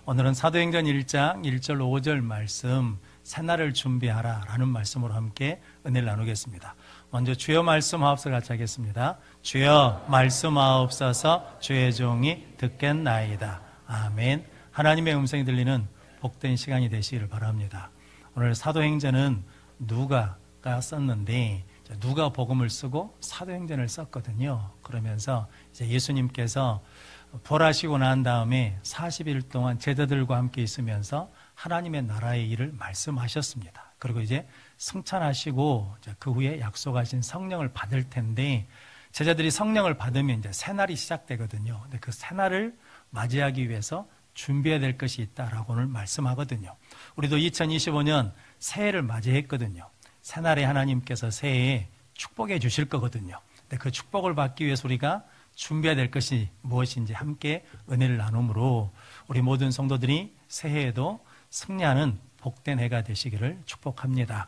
오늘은 사도행전 1장 1절 5절 말씀 새날을 준비하라 라는 말씀으로 함께 은혜를 나누겠습니다. 먼저 주여 말씀하옵소서 같이 하겠습니다. 주여 말씀하옵소서 주의 종이 듣겠나이다. 아멘. 하나님의 음성이 들리는 복된 시간이 되시기를 바랍니다. 오늘 사도행전은 누가가 썼는데 누가 복음을 쓰고 사도행전을 썼거든요. 그러면서 이제 예수님께서 부활하시고 난 다음에 40일 동안 제자들과 함께 있으면서 하나님의 나라의 일을 말씀하셨습니다. 그리고 이제 승천하시고 그 후에 약속하신 성령을 받을 텐데 제자들이 성령을 받으면 이제 새날이 시작되거든요. 근데 그 새날을 맞이하기 위해서 준비해야 될 것이 있다라고 오늘 말씀하거든요. 우리도 2025년 새해를 맞이했거든요. 새날에 하나님께서 새해에 축복해 주실 거거든요. 근데 그 축복을 받기 위해서 우리가 준비해야 될 것이 무엇인지 함께 은혜를 나눔으로 우리 모든 성도들이 새해에도 승리하는 복된 해가 되시기를 축복합니다.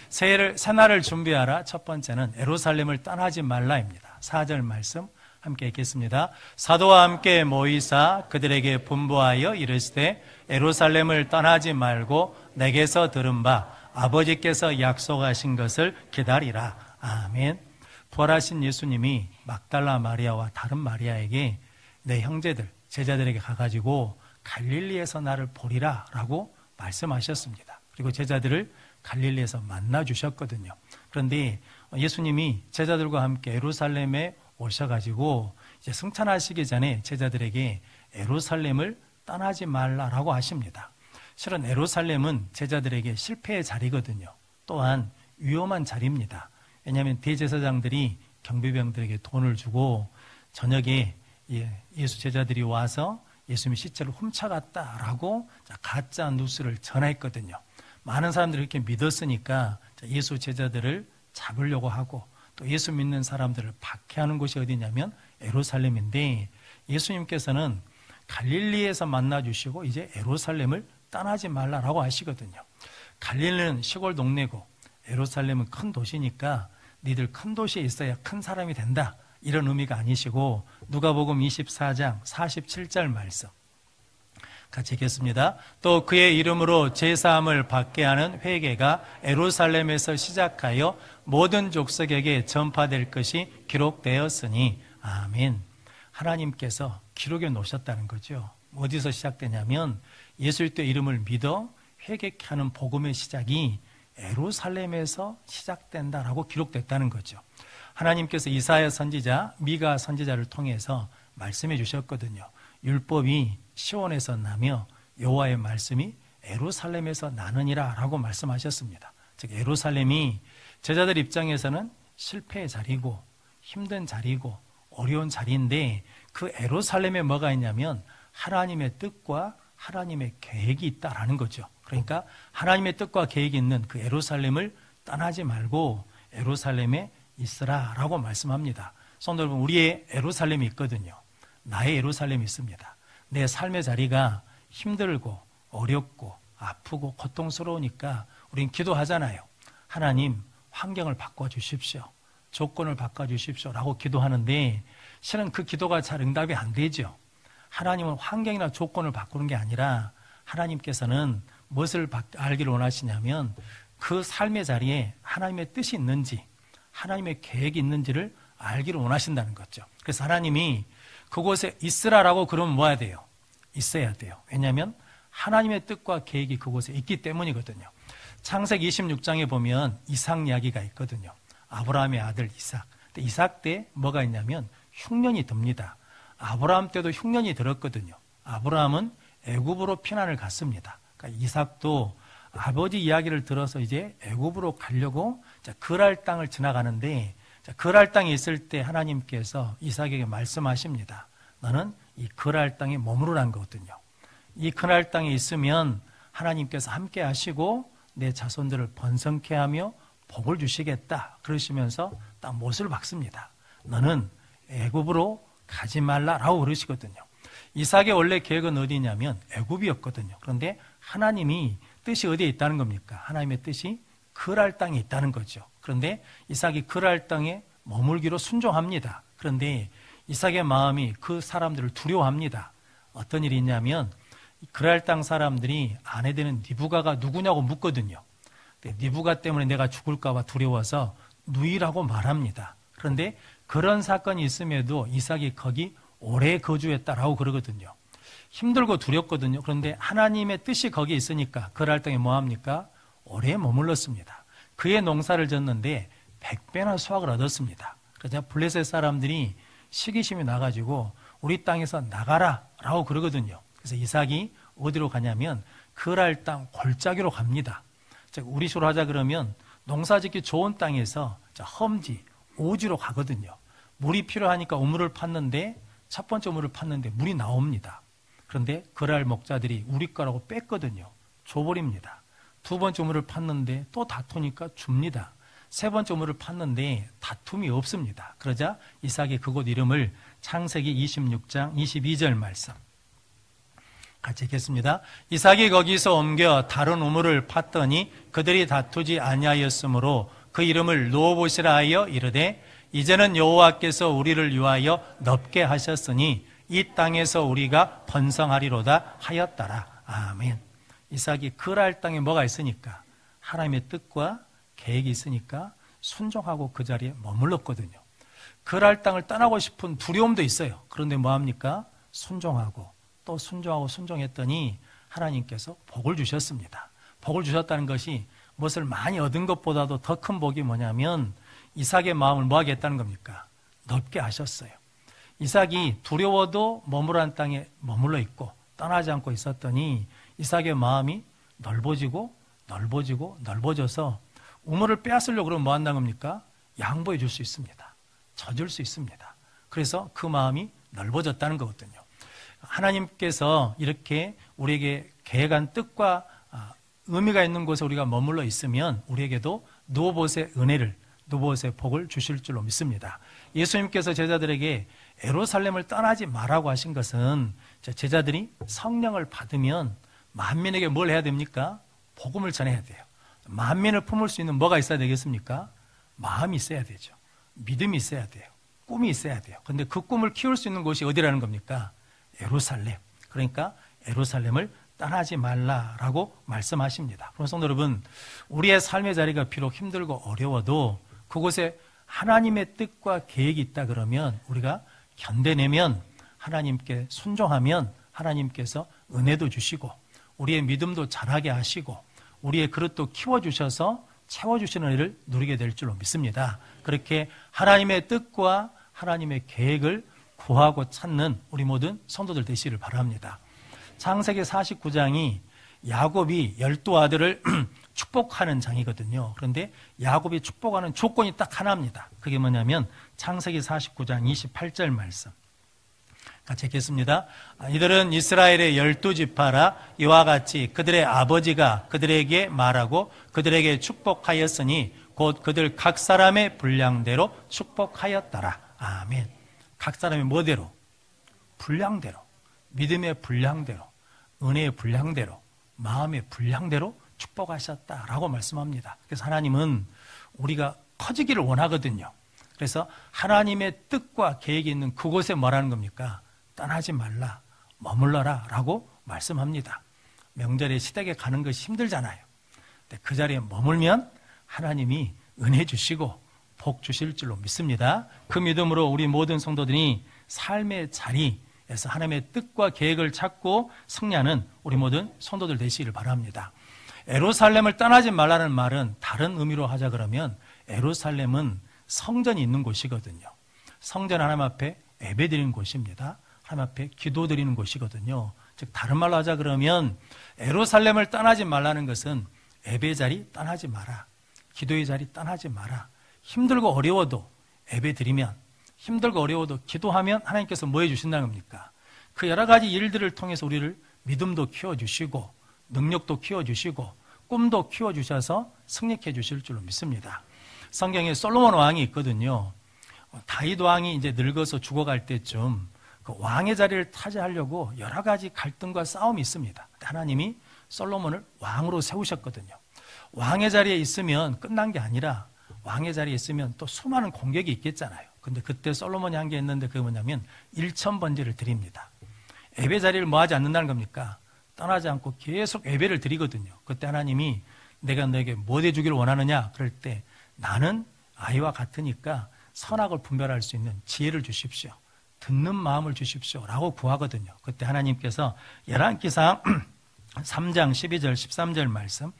새날을 준비하라. 첫 번째는 예루살렘을 떠나지 말라입니다. 4절 말씀 함께 읽겠습니다. 사도와 함께 모이사 그들에게 분부하여 이르시되 예루살렘을 떠나지 말고 내게서 들은 바 아버지께서 약속하신 것을 기다리라. 아멘. 부활하신 예수님이 막달라 마리아와 다른 마리아에게 내 형제들, 제자들에게 가가지고 갈릴리에서 나를 보리라 라고 말씀하셨습니다. 그리고 제자들을 갈릴리에서 만나주셨거든요. 그런데 예수님이 제자들과 함께 예루살렘에 오셔가지고 이제 승천하시기 전에 제자들에게 예루살렘을 떠나지 말라라고 하십니다. 실은 예루살렘은 제자들에게 실패의 자리거든요. 또한 위험한 자리입니다. 왜냐하면 대제사장들이 경비병들에게 돈을 주고 저녁에 예수 제자들이 와서 예수님의 시체를 훔쳐갔다라고 가짜 뉴스를 전했거든요. 많은 사람들이 이렇게 믿었으니까 예수 제자들을 잡으려고 하고 또 예수 믿는 사람들을 박해하는 곳이 어디냐면 예루살렘인데 예수님께서는 갈릴리에서 만나주시고 이제 예루살렘을 떠나지 말라라고 하시거든요. 갈릴리는 시골 동네고 예루살렘은 큰 도시니까 니들 큰 도시에 있어야 큰 사람이 된다 이런 의미가 아니시고 누가복음 24장 47절 말씀 같이 읽겠습니다. 또 그의 이름으로 제사함을 받게 하는 회개가 예루살렘에서 시작하여 모든 족속에게 전파될 것이 기록되었으니 아멘. 하나님께서 기록해 놓으셨다는 거죠. 어디서 시작되냐면 예수 그리스도의 이름을 믿어 회개케 하는 복음의 시작이 예루살렘에서 시작된다라고 기록됐다는 거죠. 하나님께서 이사야 선지자, 미가 선지자를 통해서 말씀해 주셨거든요. 율법이 시온에서 나며 여호와의 말씀이 예루살렘에서 나느니라 라고 말씀하셨습니다. 즉 예루살렘이 제자들 입장에서는 실패의 자리고 힘든 자리고 어려운 자리인데 그 예루살렘에 뭐가 있냐면 하나님의 뜻과 하나님의 계획이 있다라는 거죠. 그러니까 하나님의 뜻과 계획이 있는 그 예루살렘을 떠나지 말고 예루살렘에 있으라라고 말씀합니다. 성도 여러분, 우리의 예루살렘이 있거든요. 나의 예루살렘이 있습니다. 내 삶의 자리가 힘들고 어렵고 아프고 고통스러우니까 우린 기도하잖아요. 하나님, 환경을 바꿔주십시오. 조건을 바꿔주십시오 라고 기도하는데 실은 그 기도가 잘 응답이 안 되죠. 하나님은 환경이나 조건을 바꾸는 게 아니라 하나님께서는 무엇을 알기를 원하시냐면 그 삶의 자리에 하나님의 뜻이 있는지 하나님의 계획이 있는지를 알기를 원하신다는 거죠. 그래서 하나님이 그곳에 있으라라고 그러면 뭐 해야 돼요? 있어야 돼요. 왜냐하면 하나님의 뜻과 계획이 그곳에 있기 때문이거든요. 창세기 26장에 보면 이삭 이야기가 있거든요. 아브라함의 아들 이삭. 근데 이삭 때 뭐가 있냐면 흉년이 듭니다. 아브라함 때도 흉년이 들었거든요. 아브라함은 애굽으로 피난을 갔습니다. 그러니까 이삭도 아버지 이야기를 들어서 이제 애굽으로 가려고 그랄 땅을 지나가는데 그랄 땅에 있을 때 하나님께서 이삭에게 말씀하십니다. 너는 이 그랄 땅에 머무르라는 거거든요. 이 그랄 땅에 있으면 하나님께서 함께 하시고 내 자손들을 번성케 하며 복을 주시겠다. 그러시면서 딱 못을 박습니다. 너는 애굽으로 가지 말라라고 그러시거든요. 이삭의 원래 계획은 어디냐면 애굽이었거든요. 그런데 하나님이 뜻이 어디에 있다는 겁니까? 하나님의 뜻이 그랄 땅에 있다는 거죠. 그런데 이삭이 그랄 땅에 머물기로 순종합니다. 그런데 이삭의 마음이 그 사람들을 두려워합니다. 어떤 일이 있냐면 그랄 땅 사람들이 아내 되는 니브가가 누구냐고 묻거든요. 니브가 때문에 내가 죽을까 봐 두려워서 누이라고 말합니다. 그런데 그런 사건이 있음에도 이삭이 거기 오래 거주했다라고 그러거든요. 힘들고 두렵거든요. 그런데 하나님의 뜻이 거기에 있으니까 그랄 땅에 뭐합니까? 오래 머물렀습니다. 그의 농사를 졌는데 100배나 수확을 얻었습니다. 그래서 블레셋 사람들이 시기심이 나가지고 우리 땅에서 나가라 라고 그러거든요. 그래서 이삭이 어디로 가냐면 그랄 땅 골짜기로 갑니다. 즉 우리 식으로 하자 그러면 농사짓기 좋은 땅에서 험지, 오지로 가거든요. 물이 필요하니까 우물을 팠는데 첫 번째 우물을 팠는데 물이 나옵니다. 그런데 그랄 목자들이 우리 거라고 뺐거든요. 줘버립니다. 두 번째 우물을 팠는데 또 다투니까 줍니다. 세 번째 우물을 팠는데 다툼이 없습니다. 그러자 이삭이 그곳 이름을 창세기 26장 22절 말씀 같이 읽겠습니다. 이삭이 거기서 옮겨 다른 우물을 팠더니 그들이 다투지 아니하였으므로 그 이름을 르호봇이라 하여 이르되 이제는 여호와께서 우리를 위하여 넓게 하셨으니 이 땅에서 우리가 번성하리로다 하였더라. 아멘. 이삭이 그랄 땅에 뭐가 있으니까 하나님의 뜻과 계획이 있으니까 순종하고 그 자리에 머물렀거든요. 그랄 땅을 떠나고 싶은 두려움도 있어요. 그런데 뭐합니까? 순종하고 또 순종하고 순종했더니 하나님께서 복을 주셨습니다. 복을 주셨다는 것이 무엇을 많이 얻은 것보다도 더 큰 복이 뭐냐면 이삭의 마음을 뭐하게 했다는 겁니까? 넓게 하셨어요. 이삭이 두려워도 머무르는 땅에 머물러 있고 떠나지 않고 있었더니 이삭의 마음이 넓어지고 넓어지고 넓어져서 우물을 빼앗으려고 그러면 뭐 한다는 겁니까? 양보해 줄 수 있습니다. 져줄 수 있습니다. 그래서 그 마음이 넓어졌다는 거거든요. 하나님께서 이렇게 우리에게 계획한 뜻과 의미가 있는 곳에 우리가 머물러 있으면 우리에게도 르호봇의 은혜를, 르호봇의 복을 주실 줄로 믿습니다. 예수님께서 제자들에게 예루살렘을 떠나지 말라고 하신 것은 제자들이 성령을 받으면 만민에게 뭘 해야 됩니까? 복음을 전해야 돼요. 만민을 품을 수 있는 뭐가 있어야 되겠습니까? 마음이 있어야 되죠. 믿음이 있어야 돼요. 꿈이 있어야 돼요. 그런데 그 꿈을 키울 수 있는 곳이 어디라는 겁니까? 예루살렘. 그러니까 예루살렘을 떠나지 말라라고 말씀하십니다. 그럼 성도 여러분, 우리의 삶의 자리가 비록 힘들고 어려워도 그곳에 하나님의 뜻과 계획이 있다 그러면 우리가 견뎌내면 하나님께 순종하면 하나님께서 은혜도 주시고 우리의 믿음도 자라게 하시고 우리의 그릇도 키워주셔서 채워주시는 은혜를 누리게 될 줄로 믿습니다. 그렇게 하나님의 뜻과 하나님의 계획을 구하고 찾는 우리 모든 성도들 되시기를 바랍니다. 창세기 49장이 야곱이 12아들을 축복하는 장이거든요. 그런데 야곱이 축복하는 조건이 딱 하나입니다. 그게 뭐냐면 창세기 49장 28절 말씀 같이 읽겠습니다. 이들은 이스라엘의 12지파라 이와 같이 그들의 아버지가 그들에게 말하고 그들에게 축복하였으니 곧 그들 각 사람의 분량대로 축복하였더라. 아멘. 각 사람의 뭐대로? 분량대로, 믿음의 분량대로, 은혜의 분량대로, 마음의 분량대로 축복하셨다라고 말씀합니다. 그래서 하나님은 우리가 커지기를 원하거든요. 그래서 하나님의 뜻과 계획이 있는 그곳에 뭐라는 겁니까? 떠나지 말라, 머물러라 라고 말씀합니다. 명절에 시댁에 가는 것이 힘들잖아요. 근데 그 자리에 머물면 하나님이 은혜 주시고 복 주실 줄로 믿습니다. 그 믿음으로 우리 모든 성도들이 삶의 자리에서 하나님의 뜻과 계획을 찾고 승리하는 우리 모든 성도들 되시기를 바랍니다. 예루살렘을 떠나지 말라는 말은 다른 의미로 하자 그러면 예루살렘은 성전이 있는 곳이거든요. 성전 하나님 앞에 예배드리는 곳입니다. 하나님 앞에 기도드리는 곳이거든요. 즉 다른 말로 하자 그러면 예루살렘을 떠나지 말라는 것은 예배 자리 떠나지 마라. 기도의 자리 떠나지 마라. 힘들고 어려워도 예배드리면 힘들고 어려워도 기도하면 하나님께서 뭐 해주신다는 겁니까? 그 여러 가지 일들을 통해서 우리를 믿음도 키워주시고 능력도 키워주시고 꿈도 키워주셔서 승리케 해주실 줄로 믿습니다. 성경에 솔로몬 왕이 있거든요. 다윗 왕이 이제 늙어서 죽어갈 때쯤 그 왕의 자리를 차지하려고 여러 가지 갈등과 싸움이 있습니다. 하나님이 솔로몬을 왕으로 세우셨거든요. 왕의 자리에 있으면 끝난 게 아니라 왕의 자리에 있으면 또 수많은 공격이 있겠잖아요. 근데 그때 솔로몬이 한 게 있는데 그게 뭐냐면 1000번제를 드립니다. 예배 자리를 뭐 하지 않는다는 겁니까? 떠나지 않고 계속 예배를 드리거든요. 그때 하나님이 내가 너에게 뭐 해주기를 원하느냐 그럴 때 나는 아이와 같으니까 선악을 분별할 수 있는 지혜를 주십시오. 듣는 마음을 주십시오 라고 구하거든요. 그때 하나님께서 열왕기상 3장 12절 13절 말씀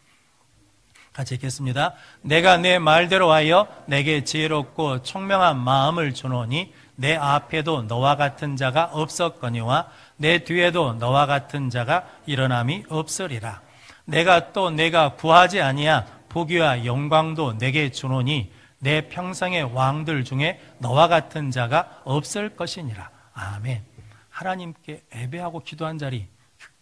같이 읽겠습니다. 내가 내 말대로 하여 내게 지혜롭고 총명한 마음을 주노니 내 앞에도 너와 같은 자가 없었거니와 내 뒤에도 너와 같은 자가 일어남이 없으리라. 내가 또 내가 구하지 아니하 복위와 영광도 내게 주노니 내 평생의 왕들 중에 너와 같은 자가 없을 것이니라. 아멘. 하나님께 예배하고 기도한 자리,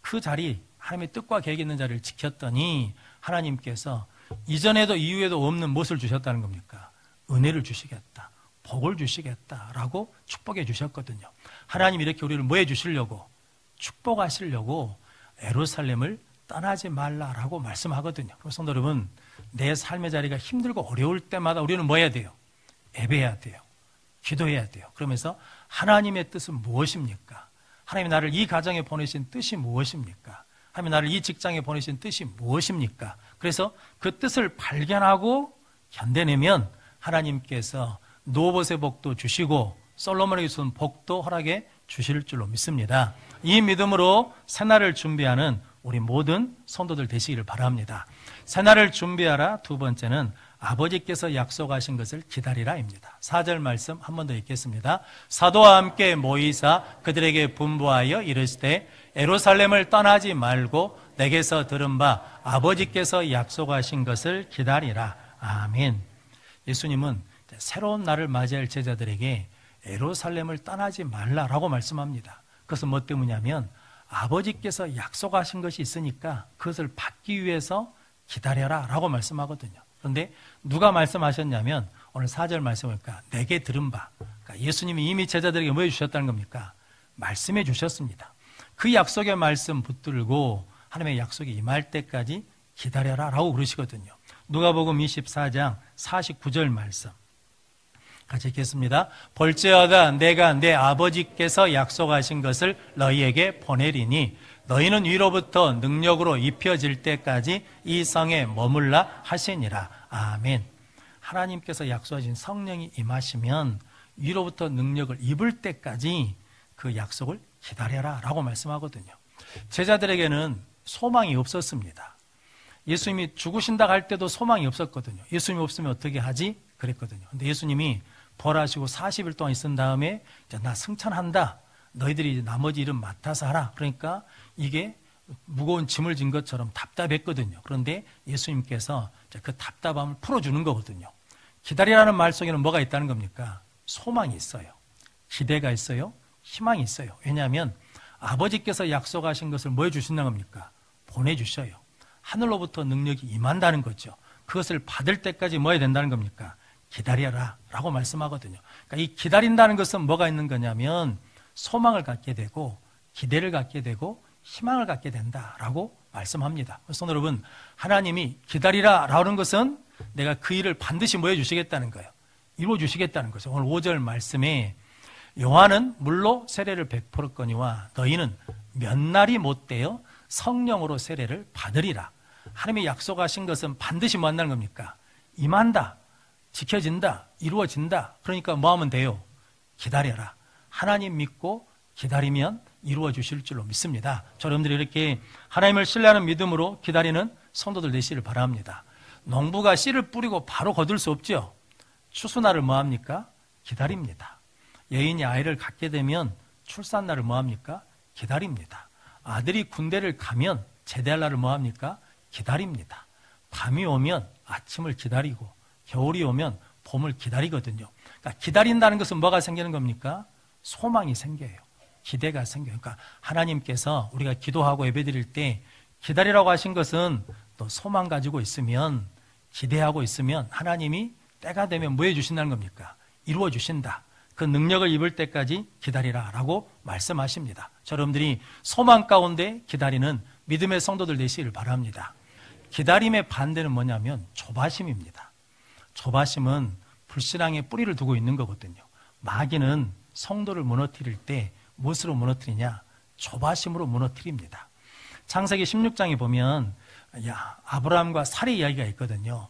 그 자리, 하나님의 뜻과 계획이 있는 자리를 지켰더니 하나님께서 이전에도 이후에도 없는 무엇을 주셨다는 겁니까? 은혜를 주시겠다, 복을 주시겠다라고 축복해 주셨거든요. 하나님 이렇게 우리를 뭐 해 주시려고? 축복하시려고 예루살렘을 떠나지 말라라고 말씀하거든요. 그래서 성도 여러분, 내 삶의 자리가 힘들고 어려울 때마다 우리는 뭐 해야 돼요? 예배해야 돼요. 기도해야 돼요. 그러면서 하나님의 뜻은 무엇입니까? 하나님이 나를 이 가정에 보내신 뜻이 무엇입니까? 하나님이 나를 이 직장에 보내신 뜻이 무엇입니까? 그래서 그 뜻을 발견하고 견뎌내면 하나님께서 노봇의 복도 주시고 솔로몬에게 준 복도 허락해 주실 줄로 믿습니다. 이 믿음으로 새날을 준비하는 우리 모든 성도들 되시기를 바랍니다. 새날을 준비하라. 두 번째는 아버지께서 약속하신 것을 기다리라입니다. 4절 말씀 한 번 더 읽겠습니다. 사도와 함께 모이사 그들에게 분부하여 이르시되 예루살렘을 떠나지 말고 내게서 들은 바 아버지께서 약속하신 것을 기다리라. 아멘. 예수님은 새로운 날을 맞이할 제자들에게 예루살렘을 떠나지 말라라고 말씀합니다. 그것은 뭐 때문이냐면 아버지께서 약속하신 것이 있으니까 그것을 받기 위해서 기다려라 라고 말씀하거든요. 그런데 누가 말씀하셨냐면 오늘 4절 말씀을 보니까 내게 들은 바, 그러니까 예수님이 이미 제자들에게 뭐 해주셨다는 겁니까? 말씀해 주셨습니다. 그 약속의 말씀 붙들고 하나님의 약속이 임할 때까지 기다려라 라고 그러시거든요. 누가복음 24장 49절 말씀 같이 읽겠습니다. 볼지어다 내가 내 아버지께서 약속하신 것을 너희에게 보내리니 너희는 위로부터 능력으로 입혀질 때까지 이 성에 머물라 하시니라. 아멘. 하나님께서 약속하신 성령이 임하시면 위로부터 능력을 입을 때까지 그 약속을 기다려라 라고 말씀하거든요. 제자들에게는 소망이 없었습니다. 예수님이 죽으신다 할 때도 소망이 없었거든요. 예수님이 없으면 어떻게 하지? 그랬거든요. 근데 예수님이 벌하시고 40일 동안 있은 다음에 이제 나 승천한다. 너희들이 나머지 일은 맡아서 하라. 그러니까 이게 무거운 짐을 진 것처럼 답답했거든요. 그런데 예수님께서 그 답답함을 풀어주는 거거든요. 기다리라는 말 속에는 뭐가 있다는 겁니까? 소망이 있어요. 기대가 있어요. 희망이 있어요. 왜냐하면 아버지께서 약속하신 것을 뭐 해주신다는 겁니까? 보내주셔요. 하늘로부터 능력이 임한다는 거죠. 그것을 받을 때까지 뭐 해야 된다는 겁니까? 기다려라 라고 말씀하거든요. 그러니까 이 기다린다는 것은 뭐가 있는 거냐면 소망을 갖게 되고 기대를 갖게 되고 희망을 갖게 된다라고 말씀합니다. 그래서 여러분, 하나님이 기다리라 라는 것은 내가 그 일을 반드시 뭐 해주시겠다는 거예요. 이루어 주시겠다는 거죠. 오늘 5절 말씀에 요한은 물로 세례를 베풀었거니와 너희는 몇 날이 못되어 성령으로 세례를 받으리라. 하나님이 약속하신 것은 반드시 뭐 한다는 겁니까? 임한다, 지켜진다, 이루어진다. 그러니까 뭐 하면 돼요? 기다려라. 하나님 믿고 기다리면 이루어 주실 줄로 믿습니다. 여러분들이 이렇게 하나님을 신뢰하는 믿음으로 기다리는 성도들 되시기를 바랍니다. 농부가 씨를 뿌리고 바로 거둘 수 없죠. 추수날을 뭐 합니까? 기다립니다. 여인이 아이를 갖게 되면 출산날을 뭐 합니까? 기다립니다. 아들이 군대를 가면 제대할 날을 뭐 합니까? 기다립니다. 밤이 오면 아침을 기다리고 겨울이 오면 봄을 기다리거든요. 그러니까 기다린다는 것은 뭐가 생기는 겁니까? 소망이 생겨요. 기대가 생겨요. 그러니까 하나님께서 우리가 기도하고 예배드릴 때 기다리라고 하신 것은 또 소망 가지고 있으면, 기대하고 있으면 하나님이 때가 되면 뭐 해주신다는 겁니까? 이루어 주신다. 그 능력을 입을 때까지 기다리라 라고 말씀하십니다. 여러분들이 소망 가운데 기다리는 믿음의 성도들 되시기를 바랍니다. 기다림의 반대는 뭐냐면 조바심입니다. 조바심은 불신앙에 뿌리를 두고 있는 거거든요. 마귀는 성도를 무너뜨릴 때 무엇으로 무너뜨리냐? 조바심으로 무너뜨립니다. 창세기 16장에 보면 아브라함과 사리 이야기가 있거든요.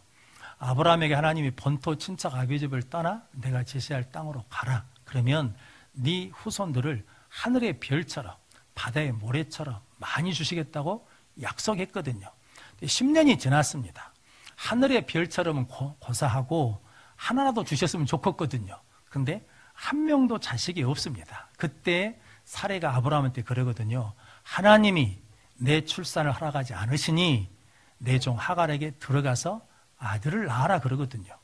아브라함에게 하나님이 본토 친척 아비 집을 떠나 내가 제시할 땅으로 가라. 그러면 네 후손들을 하늘의 별처럼 바다의 모래처럼 많이 주시겠다고 약속했거든요. 10년이 지났습니다. 하늘의 별처럼은 고사하고 하나라도 주셨으면 좋겠거든요. 그런데 한 명도 자식이 없습니다. 그때 사레가 아브라함한테 그러거든요. 하나님이 내 출산을 허락하지 않으시니 내 종 하갈에게 들어가서 아들을 낳아라 그러거든요.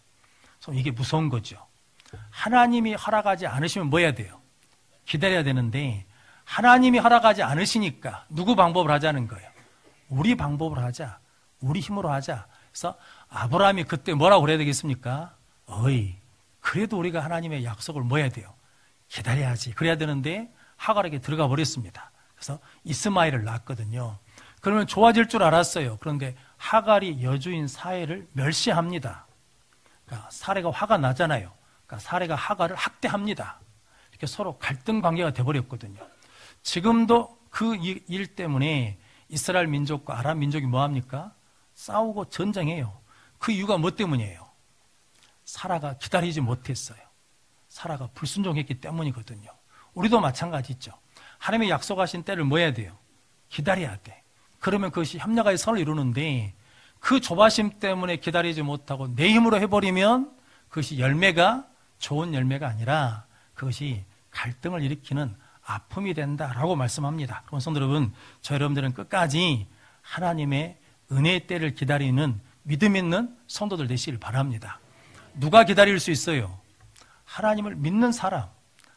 그래서 이게 무서운 거죠. 하나님이 허락하지 않으시면 뭐 해야 돼요? 기다려야 되는데 하나님이 허락하지 않으시니까 누구 방법을 하자는 거예요? 우리 방법으로 하자. 우리 힘으로 하자. 그래서 아브라함이 그때 뭐라고 그래야 되겠습니까? 그래도 우리가 하나님의 약속을 뭐 해야 돼요? 기다려야지. 그래야 되는데 하갈에게 들어가 버렸습니다. 그래서 이스마엘을 낳았거든요. 그러면 좋아질 줄 알았어요. 그런데 하갈이 여주인 사레를 멸시합니다. 그러니까 사레가 화가 나잖아요. 그러니까 사레가 하갈을 학대합니다. 이렇게 서로 갈등 관계가 돼버렸거든요. 지금도 그 일 때문에 이스라엘 민족과 아람 민족이 뭐합니까? 싸우고 전쟁해요. 그 이유가 뭐 때문이에요? 사라가 기다리지 못했어요. 사라가 불순종했기 때문이거든요. 우리도 마찬가지죠. 하나님의 약속하신 때를 뭐 해야 돼요? 기다려야 돼. 그러면 그것이 협력의 선을 이루는데 그 조바심 때문에 기다리지 못하고 내 힘으로 해버리면 그것이 열매가 좋은 열매가 아니라 그것이 갈등을 일으키는 아픔이 된다라고 말씀합니다. 그럼 성도 여러분, 저 여러분들은 끝까지 하나님의 은혜의 때를 기다리는 믿음 있는 성도들 되시길 바랍니다. 누가 기다릴 수 있어요? 하나님을 믿는 사람,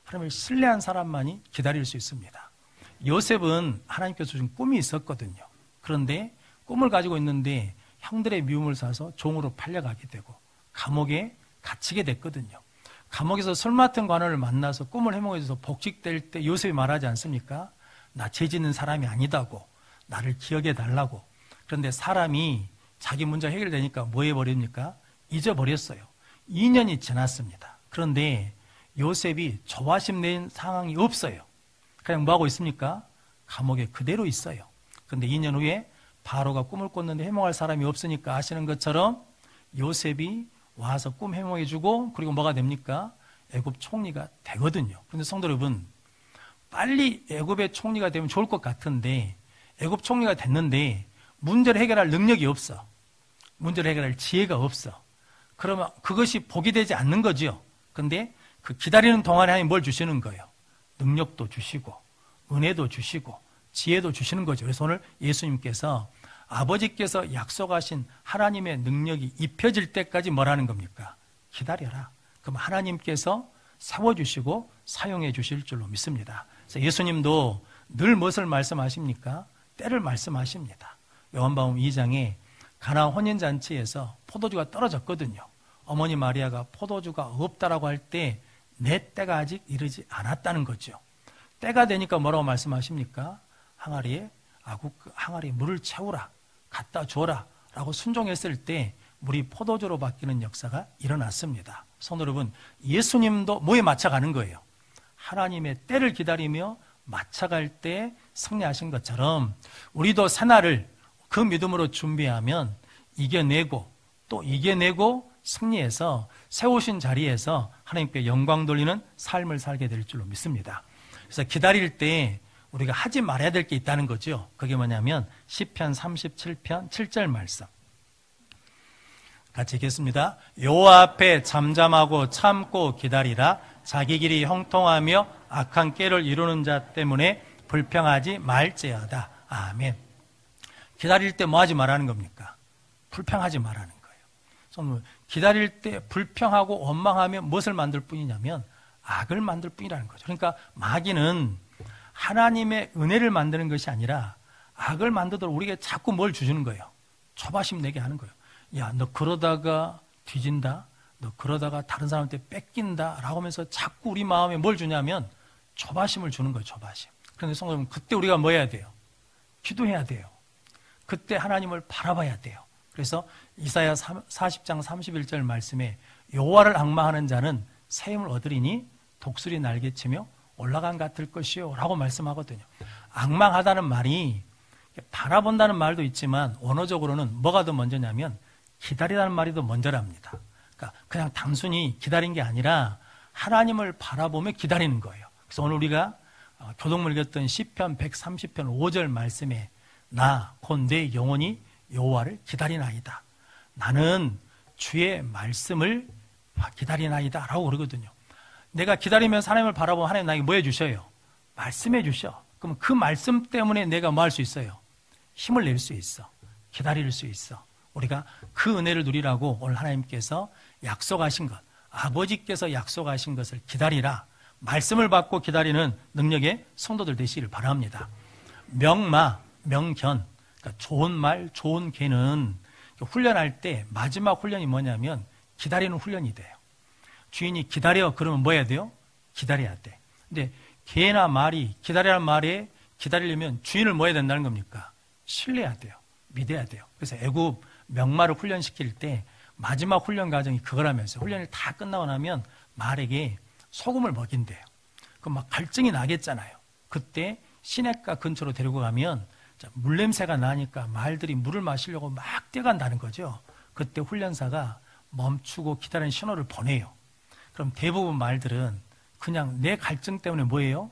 하나님을 신뢰한 사람만이 기다릴 수 있습니다. 요셉은 하나님께서 주신 꿈이 있었거든요. 그런데 꿈을 가지고 있는데 형들의 미움을 사서 종으로 팔려가게 되고 감옥에 갇히게 됐거든요. 감옥에서 술 맡은 관원을 만나서 꿈을 해몽해줘서 복직될 때 요셉이 말하지 않습니까? 나 죄 짓는 사람이 아니다고, 나를 기억해 달라고. 그런데 사람이 자기 문제 해결되니까 뭐 해버립니까? 잊어버렸어요. 2년이 지났습니다. 그런데 요셉이 조바심 낸 상황이 없어요. 그냥 뭐 하고 있습니까? 감옥에 그대로 있어요. 그런데 2년 후에 바로가 꿈을 꿨는데 해몽할 사람이 없으니까 아시는 것처럼 요셉이 와서 꿈 해몽해주고 그리고 뭐가 됩니까? 애굽 총리가 되거든요. 그런데 성도 여러분, 빨리 애굽의 총리가 되면 좋을 것 같은데 애굽 총리가 됐는데 문제를 해결할 능력이 없어. 문제를 해결할 지혜가 없어. 그러면 그것이 복이 되지 않는 거죠. 그런데 그 기다리는 동안에 하나님 뭘 주시는 거예요? 능력도 주시고 은혜도 주시고 지혜도 주시는 거죠. 그래서 오늘 예수님께서 아버지께서 약속하신 하나님의 능력이 입혀질 때까지 뭐라는 겁니까? 기다려라. 그럼 하나님께서 세워주시고 사용해 주실 줄로 믿습니다. 그래서 예수님도 늘 무엇을 말씀하십니까? 때를 말씀하십니다. 요한복음 2장에 가나 혼인잔치에서 포도주가 떨어졌거든요. 어머니 마리아가 포도주가 없다라고 할 때 내 때가 아직 이르지 않았다는 거죠. 때가 되니까 뭐라고 말씀하십니까? 항아리에 물을 채우라, 갖다 줘라 라고 순종했을 때 물이 포도주로 바뀌는 역사가 일어났습니다. 성도 여러분, 예수님도 뭐에 맞춰가는 거예요? 하나님의 때를 기다리며 맞춰갈 때 승리하신 것처럼 우리도 새날을 그 믿음으로 준비하면 이겨내고 또 이겨내고 승리해서 세우신 자리에서 하나님께 영광 돌리는 삶을 살게 될 줄로 믿습니다. 그래서 기다릴 때 우리가 하지 말아야 될 게 있다는 거죠. 그게 뭐냐면 시편 37편 7절 말씀 같이 읽겠습니다. 여호와 앞에 잠잠하고 참고 기다리라. 자기 길이 형통하며 악한 꾀를 이루는 자 때문에 불평하지 말지어다. 아멘. 기다릴 때 뭐 하지 말라는 겁니까? 불평하지 말라는 거예요. 기다릴 때 불평하고 원망하면 무엇을 만들 뿐이냐면 악을 만들 뿐이라는 거죠. 그러니까 마귀는 하나님의 은혜를 만드는 것이 아니라 악을 만들도록 우리에게 자꾸 뭘 주시는 거예요? 조바심 내게 하는 거예요. 야, 너 그러다가 뒤진다, 너 그러다가 다른 사람한테 뺏긴다 라고 하면서 자꾸 우리 마음에 뭘 주냐면 조바심을 주는 거예요. 조바심. 그런데 성도 여러분, 그때 우리가 뭐 해야 돼요? 기도해야 돼요. 그때 하나님을 바라봐야 돼요. 그래서 이사야 40장 31절 말씀에 여호와를 앙망하는 자는 새 힘을 얻으리니 독수리 날개치며 올라간 같을 것이요 라고 말씀하거든요. 앙망하다는 말이 바라본다는 말도 있지만 원어적으로는 뭐가 더 먼저냐면 기다리라는 말이 더 먼저랍니다. 그러니까 그냥 단순히 기다린 게 아니라 하나님을 바라보며 기다리는 거예요. 그래서 오늘 우리가 교동문 읽었던 시편 130편 5절 말씀에 나 곧 내 영혼이 여호와를 기다리나이다. 나는 주의 말씀을 기다리나이다 라고 그러거든요. 내가 기다리면서 하나님을 바라보면 하나님 나에게 뭐 해주셔요? 말씀해 주셔. 그럼 그 말씀 때문에 내가 뭐 할 수 있어요? 힘을 낼 수 있어. 기다릴 수 있어. 우리가 그 은혜를 누리라고 오늘 하나님께서 약속하신 것, 아버지께서 약속하신 것을 기다리라. 말씀을 받고 기다리는 능력의 성도들 되시기를 바랍니다. 명마, 명견, 그러니까 좋은 말, 좋은 개는 훈련할 때 마지막 훈련이 뭐냐면 기다리는 훈련이 돼요. 주인이 기다려 그러면 뭐 해야 돼요? 기다려야 돼. 근데 개나 말이 기다리라는 말에 기다리려면 주인을 뭐 해야 된다는 겁니까? 신뢰해야 돼요. 믿어야 돼요. 그래서 애굽 명마를 훈련시킬 때 마지막 훈련 과정이 그거라면서 훈련이 다 끝나고 나면 말에게 소금을 먹인대요. 그럼 막 갈증이 나겠잖아요. 그때 시냇가 근처로 데리고 가면 물냄새가 나니까 말들이 물을 마시려고 막 뛰어간다는 거죠. 그때 훈련사가 멈추고 기다리는 신호를 보내요. 그럼 대부분 말들은 그냥 내 갈증 때문에 뭐예요?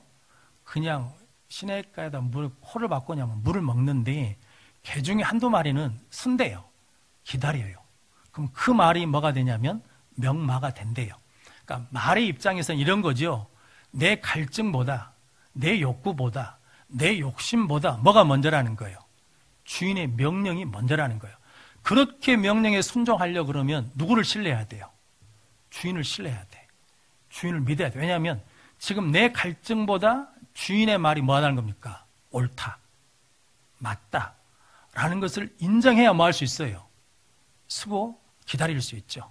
그냥 시냇가에다 코를 바꾸냐면 물을 먹는데 개 중에 한두 마리는 쓴대요. 기다려요. 그럼 그 말이 뭐가 되냐면 명마가 된대요. 그러니까 말의 입장에서는 이런 거죠. 내 갈증보다 내 욕구보다 내 욕심보다 뭐가 먼저라는 거예요? 주인의 명령이 먼저라는 거예요. 그렇게 명령에 순종하려고 그러면 누구를 신뢰해야 돼요? 주인을 신뢰해야 돼. 주인을 믿어야 돼. 왜냐하면 지금 내 갈증보다 주인의 말이 뭐 하다는 겁니까? 옳다, 맞다 라는 것을 인정해야 뭐 할 수 있어요? 쓰고 기다릴 수 있죠.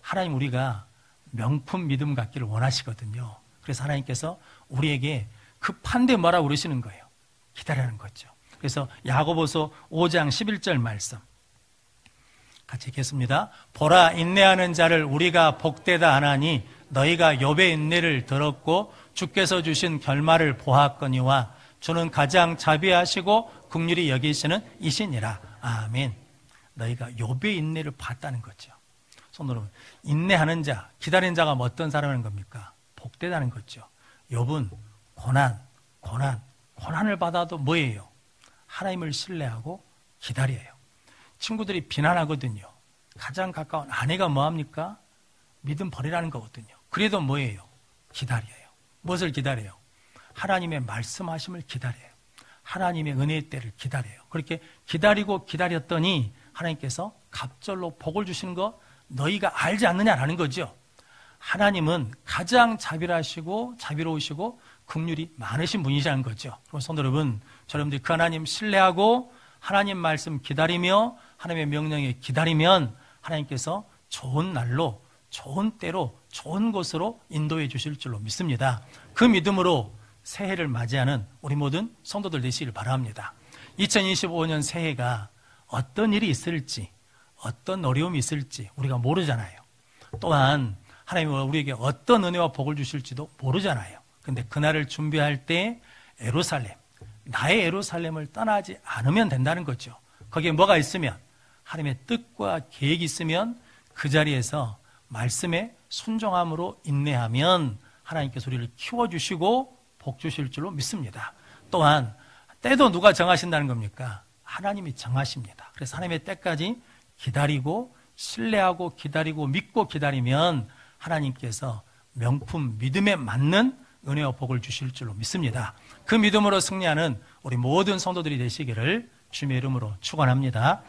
하나님 우리가 명품 믿음 갖기를 원하시거든요. 그래서 하나님께서 우리에게 급한데 뭐라고 그러시는 거예요? 기다리라는 거죠. 그래서 야고보서 5장 11절 말씀 같이 읽겠습니다. 보라 인내하는 자를 우리가 복되다 하나니 너희가 욥의 인내를 들었고 주께서 주신 결말을 보았거니와 주는 가장 자비하시고 긍휼히 여기시는 이시니라. 아멘. 너희가 욥의 인내를 봤다는 거죠. 손으로 인내하는 자, 기다리는 자가 어떤 사람인 겁니까? 복되다는 거죠. 욥은 고난을 받아도 뭐예요? 하나님을 신뢰하고 기다려요. 친구들이 비난하거든요. 가장 가까운 아내가 뭐합니까? 믿음 버리라는 거거든요. 그래도 뭐예요? 기다려요. 무엇을 기다려요? 하나님의 말씀하심을 기다려요. 하나님의 은혜의 때를 기다려요. 그렇게 기다리고 기다렸더니 하나님께서 갑절로 복을 주시는 거 너희가 알지 않느냐라는 거죠. 하나님은 가장 자비로우시고 긍휼이 많으신 분이시라는 거죠. 그럼 성도 여러분, 여러분들이 그 하나님 신뢰하고 하나님 말씀 기다리며 하나님의 명령에 기다리면 하나님께서 좋은 날로 좋은 때로 좋은 곳으로 인도해 주실 줄로 믿습니다. 그 믿음으로 새해를 맞이하는 우리 모든 성도들 되시길 바랍니다. 2025년 새해가 어떤 일이 있을지 어떤 어려움이 있을지 우리가 모르잖아요. 또한 하나님이 우리에게 어떤 은혜와 복을 주실지도 모르잖아요. 근데 그날을 준비할 때 예루살렘, 나의 예루살렘을 떠나지 않으면 된다는 거죠. 거기에 뭐가 있으면 하나님의 뜻과 계획이 있으면 그 자리에서 말씀에 순종함으로 인내하면 하나님께서 우리를 키워주시고 복 주실 줄로 믿습니다. 또한 때도 누가 정하신다는 겁니까? 하나님이 정하십니다. 그래서 하나님의 때까지 기다리고 신뢰하고 기다리고 믿고 기다리면 하나님께서 명품 믿음에 맞는 은혜와 복을 주실 줄로 믿습니다. 그 믿음으로 승리하는 우리 모든 성도들이 되시기를 주님의 이름으로 축원합니다.